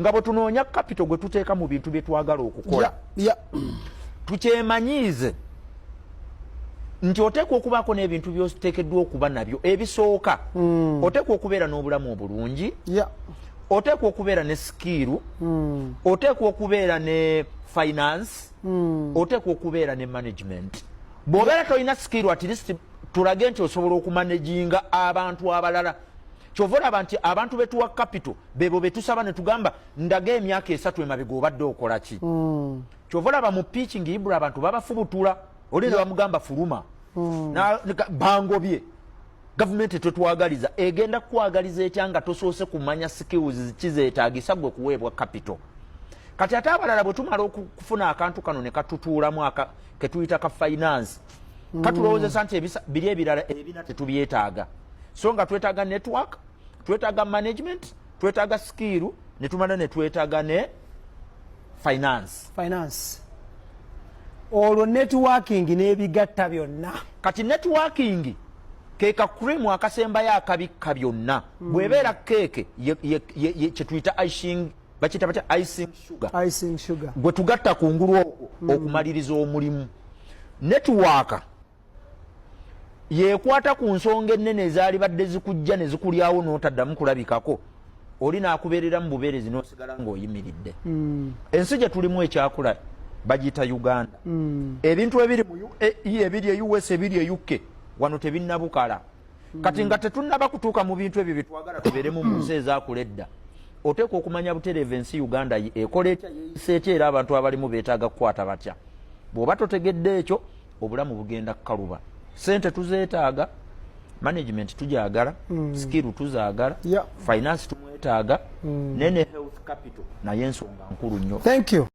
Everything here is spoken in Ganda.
nga bwe tunoonya capital gwe tuteeka mu bintu bye twagala okukola tukyemanyiize nti oteekwa okubaako n'ebintu by'oteekeddwa okuba nabyo ebisooka oteekwa okubeera n'obulamu obulungi oteekwa okubeera ne skill oteekwa okubeera ne finance oteekwa okubeera ne management bw'obeera tolina skill at least tulage nti osobola okumanaginga abantu abalala kyova olaba nti abantu betuwa capital bebo betusaba ne tugamba ndaga emyaka 3 emabega obadde okola ki kyova olaba mu pitching ibula abantu babafubutula oli ne bamugamba fuluma bangobye gavumenti tetwagaliza egenda kukwagaliza etya nga tosoose kumanya skills kizeetaagisa gwe kuweebwa capital kati ate abalala bwe tumala okufuna akantu kano ne katutuulamu ketuyita ka finance katulowoozesa nti biri ebirala ebina tetubyetaaga so nga twetaaga network twetaaga management twetaaga skill ne tumala ne twetaaga ne finance olwo networking n'ebigatta byonna kati networking ke kakurimu akasembayo akabikka byonna bw'ebeera keeke kyetuyita icing bakiyita batya icing sugar gwe tugatta kungulu okwo okumaliriza omulimu network yekwata ku nsonga ennene ezaali badde zikujja ne zikulyawo n'otaddamu kulabikako oli n'akubeerera mu bubeerezi n'osigala ng'oyimiridde ensi gye tulimu ekyakula bagiyita Uganda ebintu ebiri mu ebiri e US ebiri e UK wano tebinnabukala kati nga tetunnaba kutuuka mu bintu ebyo byetwagala tubeeremu mu nsi ezaakula edda oteekwa okumanya butereevu ensi Uganda ekola etya yeeyisa etya era abantu abalimu beetaaga kukwata batya bw'oba totegedde ekyo obulamu bugenda kukaluba sente tuzeetaaga management tujaagala skill tuzaagala finance tumwetaaga nene health capital naye ensonga nkulu nnyo. Thank you.